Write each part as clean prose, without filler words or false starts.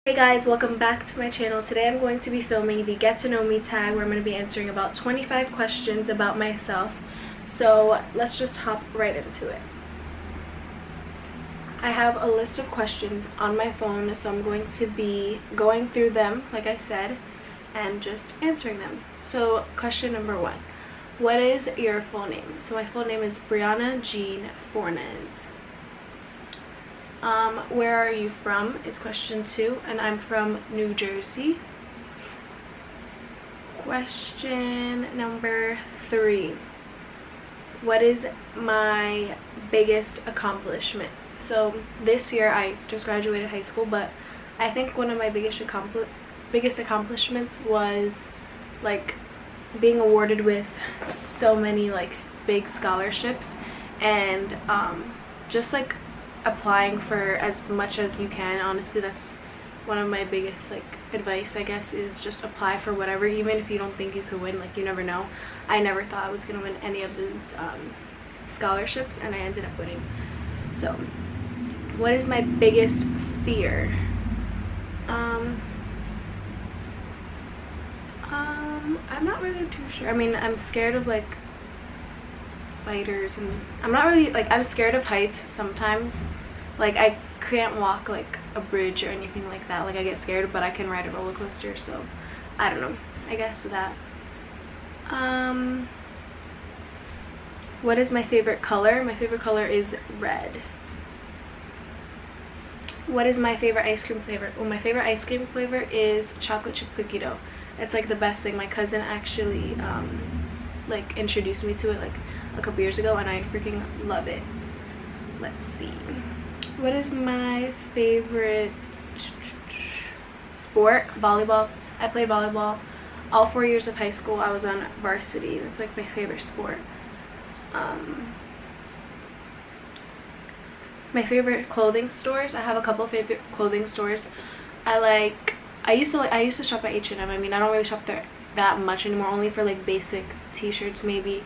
Hey guys, welcome back to my channel. Today I'm going to be filming the Get to Know Me tag where I'm going to be answering about 25 questions about myself. So let's just hop right into it. I have a list of questions on my phone, so I'm going to be going through them, like I said, and just answering them. So question number 1. What is your full name? So my full name is Brianna Jean Fornes. Where are you from is question 2, and I'm from New Jersey. Question number 3. What is my biggest accomplishment? So this year I just graduated high school, but I think one of my biggest accomplishments was like being awarded with so many like big scholarships and just like applying for as much as you can. Honestly, that's one of my biggest like advice, I guess, is just apply for whatever, even if you don't think you could win. Like, you never know. I never thought I was gonna win any of those scholarships, and I ended up winning. So what is my biggest fear? I'm not really too sure. I mean, I'm scared of like spiders, and I'm not really like, I'm scared of heights sometimes. Like, I can't walk like a bridge or anything like that. Like, I get scared, but I can ride a roller coaster, so I don't know. I guess that. What is my favorite color? My favorite color is red. What is my favorite ice cream flavor? Well, my favorite ice cream flavor is chocolate chip cookie dough. It's like the best thing. My cousin actually like introduced me to it like a couple years ago, and I freaking love it. Let's see. What is my favorite sport? Volleyball. I played volleyball all 4 years of high school. I was on varsity. That's like my favorite sport. My favorite clothing stores. I have a couple of favorite clothing stores. I used to shop at H&M. I mean, I don't really shop there that much anymore, only for like basic t-shirts maybe.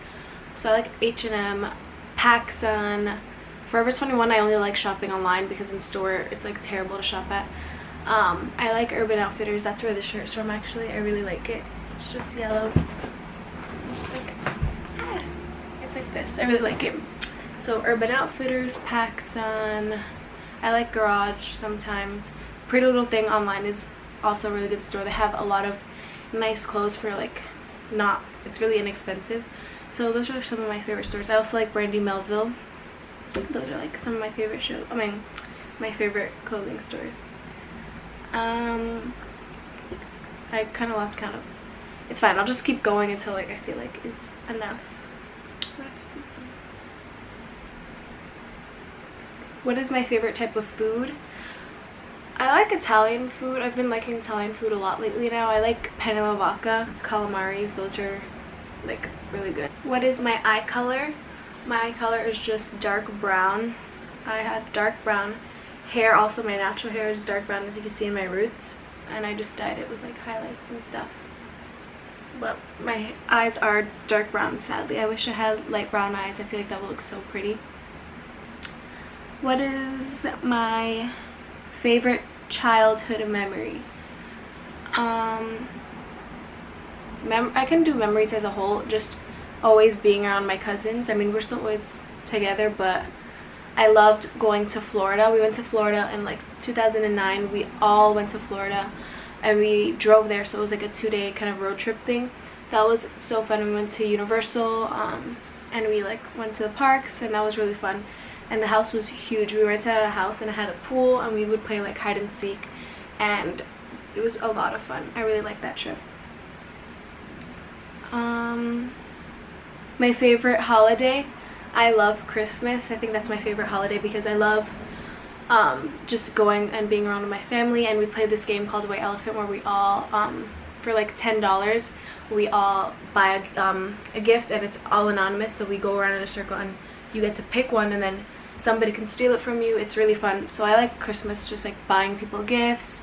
So I like H&M, PacSun, Forever 21. I only like shopping online because in store it's like terrible to shop at. I like Urban Outfitters. That's where the shirt's from actually. I really like it. It's just yellow. It's like this. I really like it. So Urban Outfitters, PacSun. I like Garage sometimes. Pretty Little Thing online is also a really good store. They have a lot of nice clothes for like it's really inexpensive. So those are some of my favorite stores. I also like Brandy Melville. Those are like some of my favorite my favorite clothing stores. I kind of lost count of. It's fine. I'll just keep going until like I feel like it's enough. Let's see. What is my favorite type of food? I like Italian food. I've been liking Italian food a lot lately now. I like penne alla vodka, calamaris. Those are like really good. What is my eye color? My eye color is just dark brown. I have dark brown hair. Also, my natural hair is dark brown, as you can see in my roots, and I just dyed it with like highlights and stuff. But my eyes are dark brown, sadly. I wish I had light brown eyes. I feel like that would look so pretty. What is my favorite childhood memory? I can do memories as a whole, just always being around my cousins. I mean, we're still always together, but I loved going to Florida. We went to Florida in like 2009. We all went to Florida and we drove there, so it was like a 2-day kind of road trip thing. That was so fun. We went to Universal and we like went to the parks, and that was really fun. And the house was huge. We rented out a house and it had a pool, and we would play like hide and seek, and it was a lot of fun. I really liked that trip. My favorite holiday, I love Christmas. I think that's my favorite holiday because I love just going and being around with my family. And we play this game called White Elephant where we all for like $10 we all buy a gift, and it's all anonymous. So we go around in a circle and you get to pick one, and then somebody can steal it from you. It's really fun. So I like Christmas, just like buying people gifts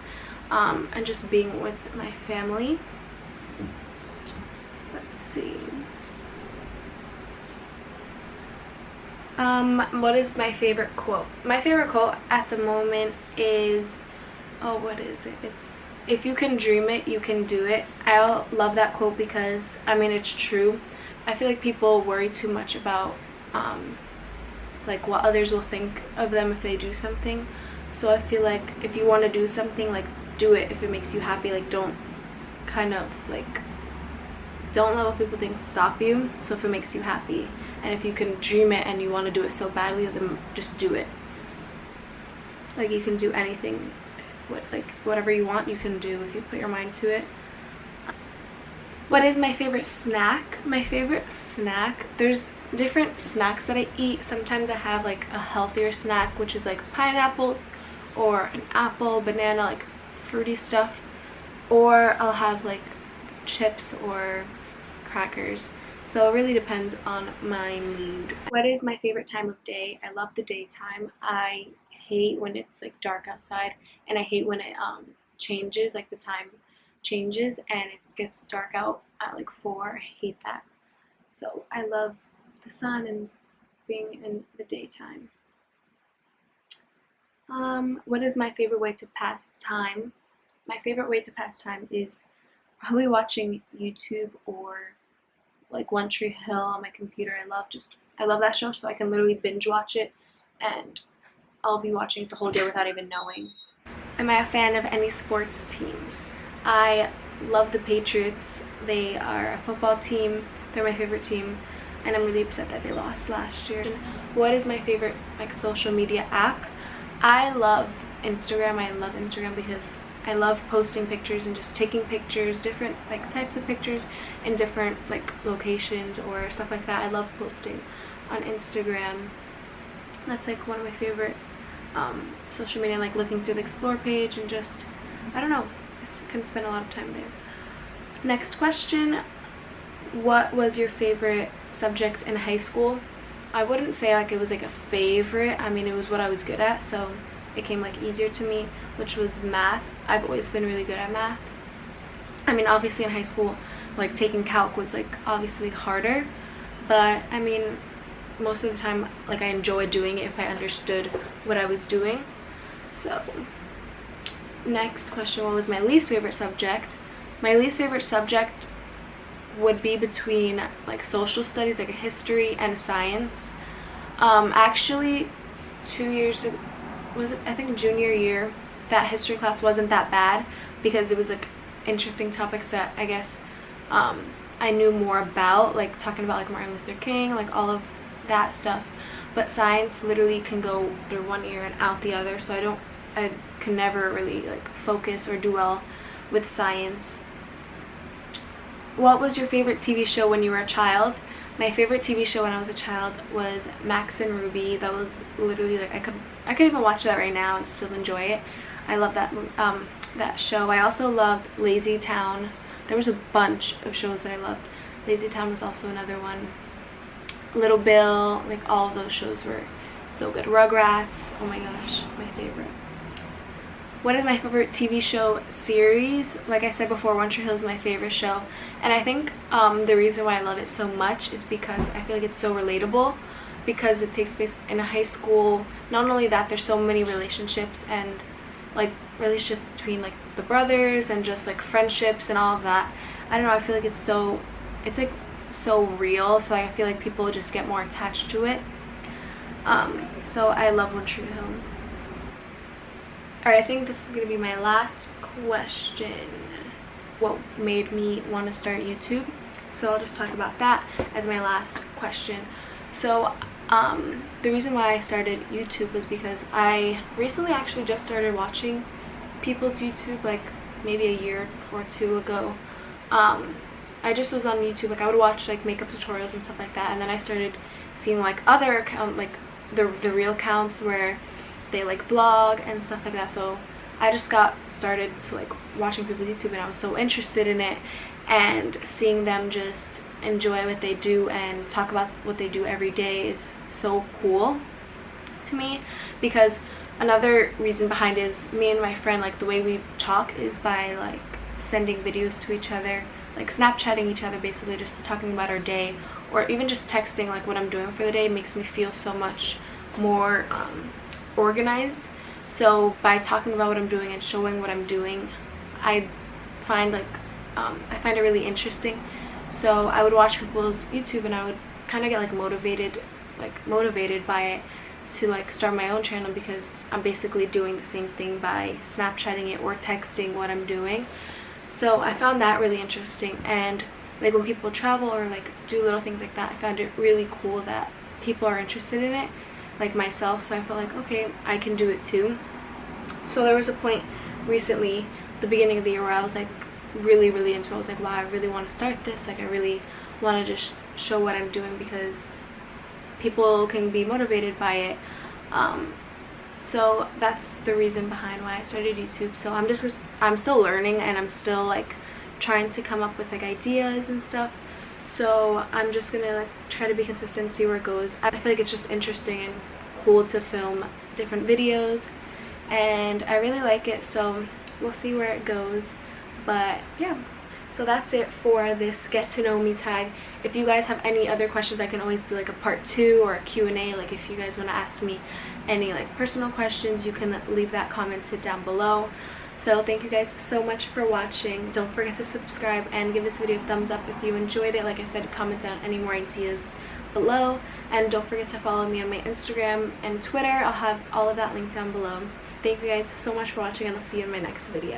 and just being with my family. Let's see. What is my favorite quote? My favorite quote at the moment is oh, what is it? It's, if you can dream it, you can do it. I love that quote because, I mean, it's true. I feel like people worry too much about like what others will think of them if they do something. So I feel like if you want to do something, like, do it if it makes you happy. Like, don't kind of like, don't let what people think stop you. So if it makes you happy, and if you can dream it and you want to do it so badly, then just do it. Like, you can do anything, whatever you want, you can do if you put your mind to it. What is my favorite snack? My favorite snack, there's different snacks that I eat. Sometimes I have like a healthier snack, which is like pineapples or an apple, banana, like fruity stuff, or I'll have like chips or crackers. So it really depends on my mood. What is my favorite time of day? I love the daytime. I hate when it's like dark outside, and I hate when it changes, like the time changes and it gets dark out at like 4. I hate that. So I love the sun and being in the daytime. What is my favorite way to pass time? My favorite way to pass time is probably watching YouTube or like One Tree Hill on my computer. I love that show, so I can literally binge watch it and I'll be watching it the whole day without even knowing. Am I a fan of any sports teams? I love the Patriots. They are a football team. They're my favorite team, and I'm really upset that they lost last year. What is my favorite like social media app? I love Instagram. I love Instagram because I love posting pictures and just taking pictures, different like types of pictures in different like locations or stuff like that. I love posting on Instagram. That's like one of my favorite social media, like looking through the explore page and just, I don't know, I can spend a lot of time there. Next question, what was your favorite subject in high school? I wouldn't say like it was like a favorite. I mean, it was what I was good at, so it came like easier to me, which was math. I've always been really good at math. I mean, obviously in high school, like taking calc was like obviously harder, but I mean, most of the time, like, I enjoyed doing it if I understood what I was doing. So next question, what was my least favorite subject? My least favorite subject would be between like social studies, like a history, and a science. Actually 2 years ago, was it, I think junior year, that history class wasn't that bad because it was like interesting topics that I guess I knew more about, like talking about like Martin Luther King, like all of that stuff. But science literally can go through one ear and out the other, so I can never really like focus or do well with science. What was your favorite TV show when you were a child? My favorite TV show when I was a child was Max and Ruby. That was literally like I could even watch that right now and still enjoy it. I love that show. I also loved Lazy Town. There was a bunch of shows that I loved. Lazy Town was also another one. Little Bill, like all of those shows were so good. Rugrats, oh my gosh, my favorite. What is my favorite TV show series? Like I said before, One Tree Hill is my favorite show, and I think the reason why I love it so much is because I feel like it's so relatable, because it takes place in a high school. Not only that, there's so many relationships and like relationships between like the brothers and just like friendships and all of that. I don't know, I feel like it's like so real, so I feel like people just get more attached to it. So I love One Tree Hill. Alright, I think this is going to be my last question. What made me want to start YouTube? So I'll just talk about that as my last question. So the reason why I started YouTube was because I recently actually just started watching people's YouTube, like maybe a year or two ago. I just was on YouTube, like I would watch like makeup tutorials and stuff like that, and then I started seeing like other account, like the real accounts where they like vlog and stuff like that. So I just got started to like watching people's YouTube, and I was so interested in it, and seeing them just enjoy what they do and talk about what they do every day is so cool to me. Because another reason behind it is me and my friend, like the way we talk is by like sending videos to each other, like Snapchatting each other, basically just talking about our day, or even just texting like what I'm doing for the day makes me feel so much more organized, So by talking about what I'm doing and showing what I'm doing, I find like I find it really interesting. So I would watch people's YouTube and I would kind of get like motivated by it to like start my own channel, because I'm basically doing the same thing by Snapchatting it or texting what I'm doing. So I found that really interesting, and like when people travel or like do little things like that, I found it really cool that people are interested in it, like myself. So I felt like, okay, I can do it too. So there was a point recently, the beginning of the year, where I was like really into it. I was like, wow, I really want to start this. Like I really want to just show what I'm doing, because people can be motivated by it. So that's the reason behind why I started YouTube. So I'm still learning, and I'm still like trying to come up with like ideas and stuff. So I'm just gonna like try to be consistent, see where it goes. I feel like it's just interesting and cool to film different videos, and I really like it, so we'll see where it goes. But yeah, so that's it for this get to know me tag. If you guys have any other questions, I can always do like a part 2 or a Q&A. Like if you guys want to ask me any like personal questions, you can leave that commented down below. So thank you guys so much for watching. Don't forget to subscribe and give this video a thumbs up if you enjoyed it. Like I said, comment down any more ideas below, and don't forget to follow me on my Instagram and Twitter. I'll have all of that linked down below. Thank you guys so much for watching, and I'll see you in my next video.